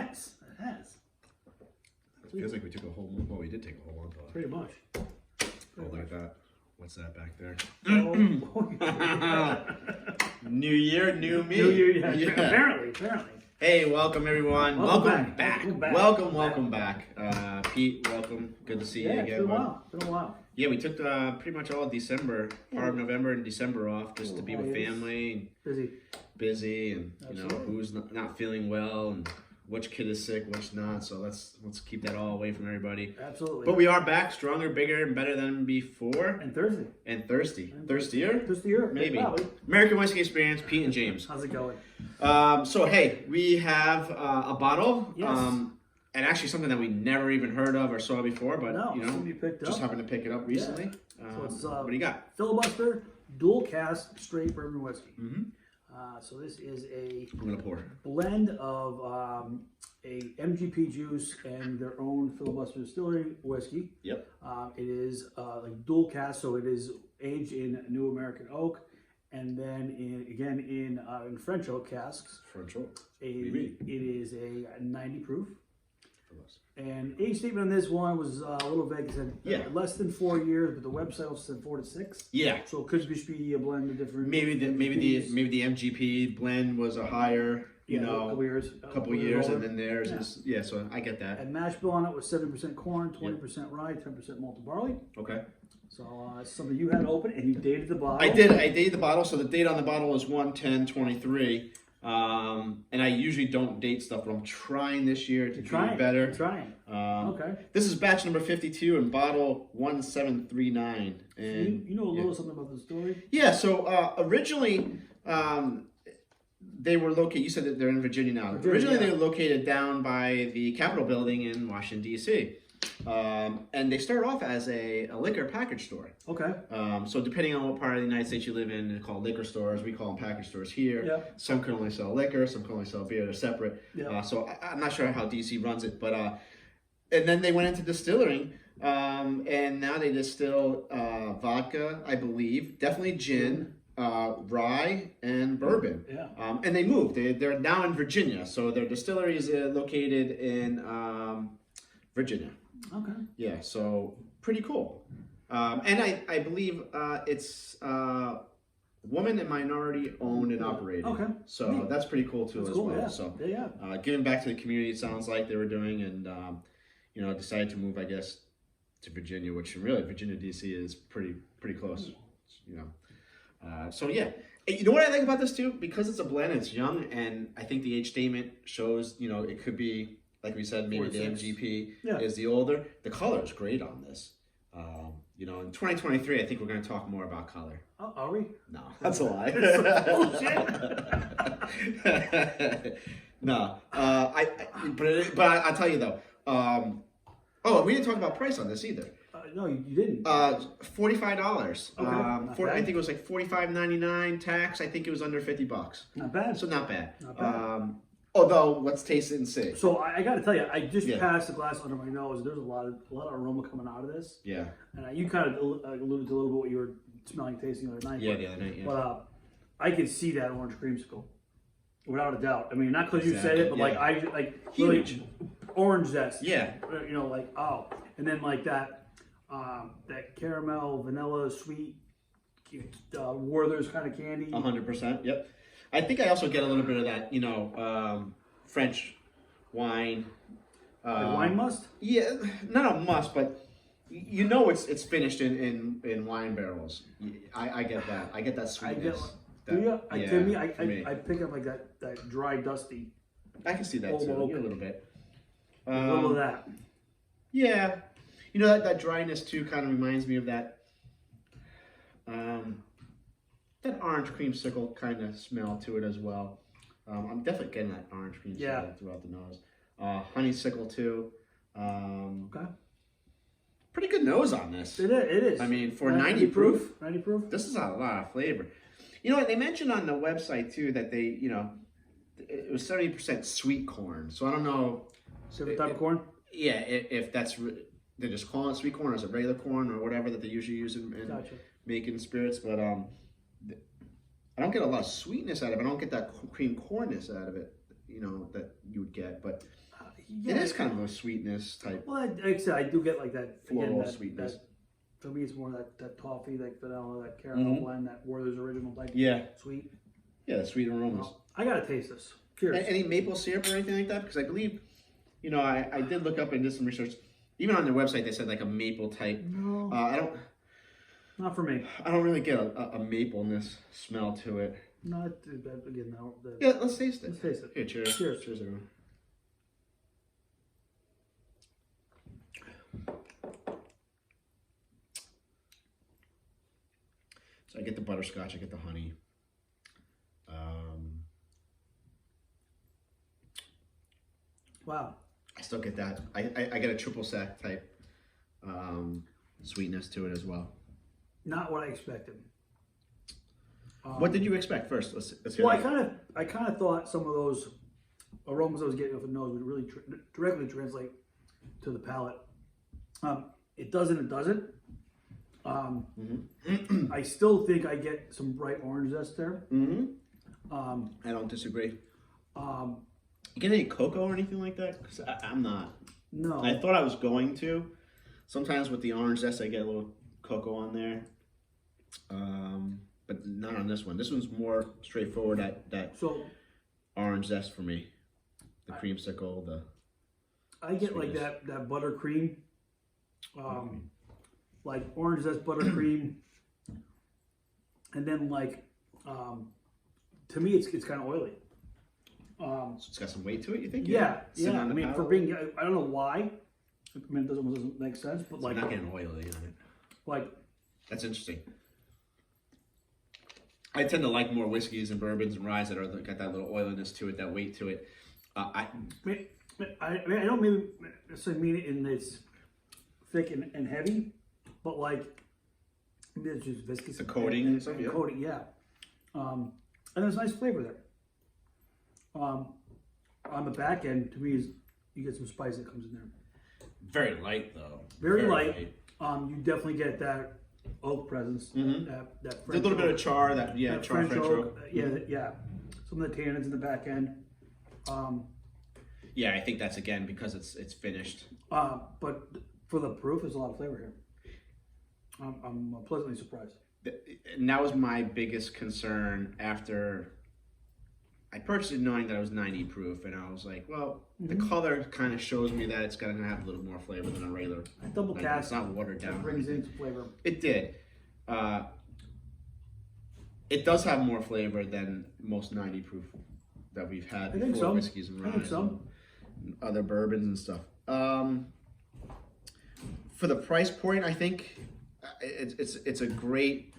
has. It has. It feels like we took a whole month. Well, we did take a whole month off. Pretty much. Oh, look at that. What's that back there? Oh, New year, new me. New Year, yeah. Apparently. Hey, welcome everyone. Welcome back. back. Welcome back. Pete, welcome. Good to see you again. It's been a while. Yeah, we took pretty much all of December, part of November and December off just to be with family. Busy, and you know who's not feeling well, and which kid is sick, which not. So let's keep that all away from everybody. Absolutely. But we are back, stronger, bigger, and better than before. And thirsty. Thirstier. Thirstier. Maybe. Probably. American Whiskey Experience. Pete and James. How's it going? So hey, we have a bottle. Yes. And actually something that we never even heard of or saw before, but you know, just happened to pick it up recently. So it's, what do you got? Filibuster dual cask straight bourbon whiskey. Mm-hmm. So this is a I'm gonna pour. blend of a MGP juice and their own Filibuster distillery whiskey. Yep. It is like dual cask, so it is aged in New American oak, and then in French oak casks. French oak. It is a 90 proof. And age statement on this one was a little vague. It said less than 4 years, but the website also said 4 to 6. Yeah. So it could just be a blend of different. Maybe the MGP blend was a higher, a couple years, and then theirs is So I get that. And mash bill on it was 7% corn, 20% rye, 10% malted barley. Okay. So it's something you had open, and you dated the bottle. I dated the bottle. So the date on the bottle is 1/10/23. And I usually don't date stuff, but I'm trying this year to do better. Okay. This is batch number 52 and bottle 1739. And you know a little something about the story? Yeah. So originally, they were located. You said that they're in Virginia now. Originally, they were located down by the Capitol building in Washington D.C. And they started off as a liquor package store. Okay. So depending on what part of the United States you live in, they're called liquor stores. We call them package stores here. Yeah. Some can only sell liquor. Some can only sell beer. They're separate. Yeah. So I'm not sure how DC runs it, but and then they went into distilling, and now they distill vodka, I believe, definitely gin, rye, and bourbon. Yeah. And they moved. They're now in Virginia. So their distillery is located in Virginia. Okay. Yeah, so pretty cool. And I believe it's woman and minority owned and operated. Okay. So that's pretty cool too well. Yeah. So yeah. Giving back to the community, it sounds like they were doing, and decided to move, I guess, to Virginia, which really Virginia DC is pretty close. So yeah. You know what I think about this too? Because it's a blend, it's young, and I think the age statement shows, it could be, like we said, maybe the MGP is the older. The color is great on this. In 2023, I think we're going to talk more about color. Oh, are we? No, that's a lie. No, but I'll tell you though. We didn't talk about price on this either. No, you didn't. $45. Okay. I think it was like $45.99 tax. I think it was under $50. Not bad. So not bad. Although, let's taste it and see. So I got to tell you, I just passed the glass under my nose. There's a lot of aroma coming out of this. Yeah. And you kind of alluded to a little bit what you were smelling, tasting the other night. Yeah, the other night. Yeah. But I could see that orange creamsicle, without a doubt. I mean, not because you said it, but huge orange zest. Yeah. And then that caramel, vanilla, sweet, Werther's kind of candy. 100%. Yep. I think I also get a little bit of that, French wine. Wine must? Yeah, not a must, but it's finished in wine barrels. I get that. I get that sweetness. I pick up like that dry, dusty. I can see that too. A little bit. A little of that. Yeah. That dryness too kind of reminds me of that. That orange creamsicle kind of smell to it as well. I'm definitely getting that orange creamsicle throughout the nose. Honeysuckle too. Okay. Pretty good nose on this. It is. I mean, for 90 proof, 90 proof. This is a lot of flavor. They mentioned on the website too that they, it was 70% sweet corn. So I don't know. Different type of corn? Yeah, if that's, they're just calling it sweet corn, or is it regular corn or whatever that they usually use in making spirits. But I don't get a lot of sweetness out of it. I don't get that cream cornness out of it, that you would get. But it is kind of a sweetness type. Well, like I said, I do get like that floral that sweetness. For me, it's more that toffee, that vanilla, that caramel blend, that Werther's original type. Sweet. Yeah, the sweet aromas. I gotta taste this. Cheers. Any maple syrup or anything like that? Because I believe, I did look up and did some research. Even on their website, they said like a maple type. No, not for me. I don't really get a mapleness smell to it. Not again. No. Yeah, let's taste it. Let's taste it. Here, cheers. Cheers. Cheers, everyone. So I get the butterscotch, I get the honey. Wow. I still get that. I get a triple sec type sweetness to it as well. Not what I expected. What did you expect first? Let's hear well, that. I kind of thought some of those aromas I was getting off the nose would really directly translate to the palate. It doesn't. It doesn't. I still think I get some bright orange zest there. I don't disagree. You get any cocoa or anything like that? Because I'm not. No. I thought I was going to. Sometimes with the orange zest, I get a little cocoa on there. But not on this one. This one's more straightforward. That orange zest for me. The creamsicle. I get sweetness. like that buttercream. Like orange zest buttercream. And then like, to me, it's kind of oily. So it's got some weight to it, you think? Yeah. I mean, for being, I don't know why. I mean, it doesn't make sense, but like, not getting oily on it. Like, that's interesting. I tend to like more whiskeys and bourbons and ryes that are got that little oiliness to it, that weight to it. I don't maybe necessarily mean it in it's thick and heavy, but like maybe it's just viscous. The coating and stuff, coating, yeah. And there's a nice flavor there. On the back end, to me, is you get some spice that comes in there. Very light though. Very light. You definitely get that oak presence. That a little bit of char. That char French oak. Yeah. Some of the tannins in the back end. Yeah, I think that's again because it's finished. But for the proof, there's a lot of flavor here. I'm pleasantly surprised. And that was my biggest concern after I purchased it knowing that it was 90 proof, and I was like, well, the color kind of shows me that it's going to have a little more flavor than a regular. A double cask. It's not watered down. It brings in some flavor. It did. It does have more flavor than most 90 proof that we've had before, whiskeys and ryes and other bourbons and stuff. For the price point, I think it's a great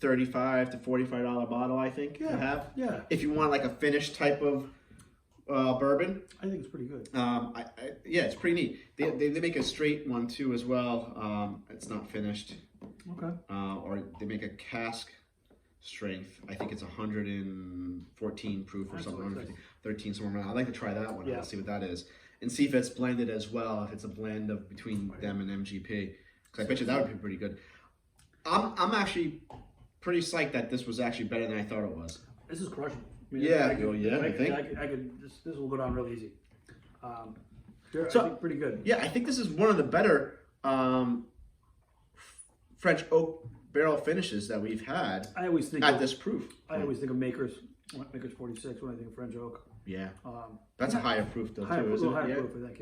$35 to $45 bottle, I think, to have. Yeah. If you want like a finished type of bourbon. I think it's pretty good. Yeah, it's pretty neat. They make a straight one too as well. It's not finished. Okay. Or they make a cask strength. I think it's 114 proof or something. 113 somewhere around. I'd like to try that one. Let's see what that is. And see if it's blended as well, if it's a blend of between them and MGP. Because I bet you that would be pretty good. I'm actually pretty psyched that this was actually better than I thought it was. This is crushing. I mean, I could. This will go down real easy. So, I think pretty good. Yeah, I think this is one of the better French oak barrel finishes that we've had. I always think at this proof. I always think of Maker's 46 when I think of French oak. Yeah, that's a higher proof though too, isn't it? Higher proof, I think.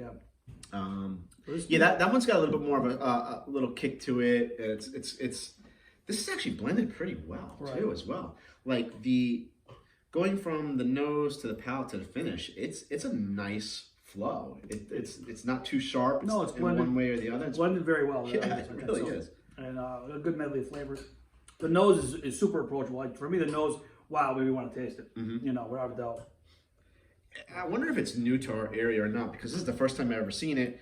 Yeah. That one's got a little bit more of a little kick to it. It's this is actually blended pretty well too as well. Like going from the nose to the palate to the finish, it's a nice flow. It's not too sharp. No, it's blended one way or the other. It's blended very well. Yeah, it really is. And a good medley of flavors. The nose is super approachable. Like for me, the nose, wow, maybe want to taste it. Without a doubt. I wonder if it's new to our area or not, because this is the first time I've ever seen it.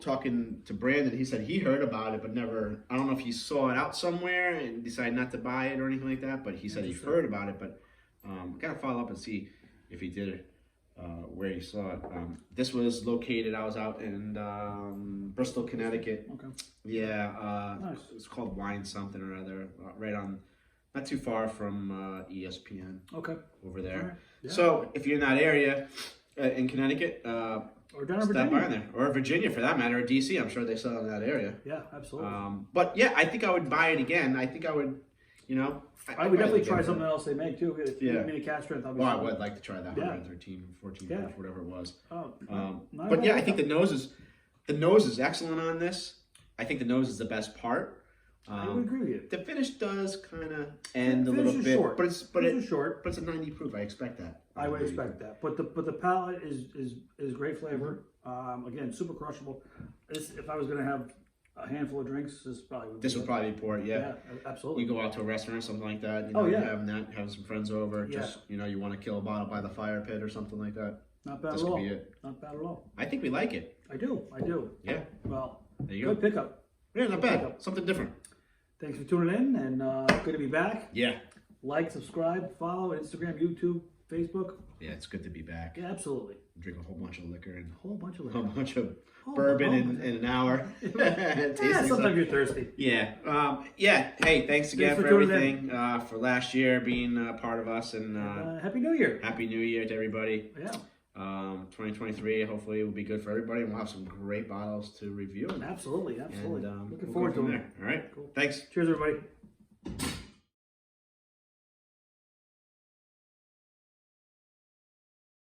Talking to Brandon, he said he heard about it, but never, I don't know if he saw it out somewhere and decided not to buy it or anything like that, but he said he heard about it, but got to follow up and see if he did it, where he saw it. This was located, I was out in Bristol, Connecticut. Okay. Yeah, nice. It's called Wine something or other, right on, not too far from ESPN. Okay. Over there. Right. Yeah. So if you're in that area, in Connecticut, or down in stop Virginia. by in there, or Virginia for that matter, or DC. I'm sure they sell in that area. Yeah, absolutely. But yeah, I think I would buy it again. I think I would, I would definitely try something else they make too. If you give me a cask strength, well, I would like to try that 113, 14, whatever it was. But yeah, I think the nose is excellent on this. I think the nose is the best part. I would agree with you. The finish does kind of end a little bit, short. but it's short. But it's a 90 proof. I expect that. I would expect that. But the palate is great flavor. Again, super crushable. If I was going to have a handful of drinks, this would probably be pour it. Yeah, absolutely. You go out to a restaurant or something like that. Having some friends over. Just you want to kill a bottle by the fire pit or something like that. Not bad at all. Not bad at all. I think we like it. I do. Yeah. Well, there you good go. pickup. Yeah, not bad. Something different. Thanks for tuning in, and good to be back. Yeah. Like, subscribe, follow Instagram, YouTube, Facebook. Yeah, it's good to be back. Yeah, absolutely. Drink a whole bunch of liquor and a whole bunch of bourbon in an hour. Sometimes you're thirsty. Yeah. Hey, thanks again for everything. For last year being part of us, and Happy New Year. Happy New Year to everybody. Yeah. 2023 hopefully will be good for everybody, and we'll have some great bottles to review. Absolutely. And, Looking forward to it. All right. Cool. Thanks. Cheers, everybody.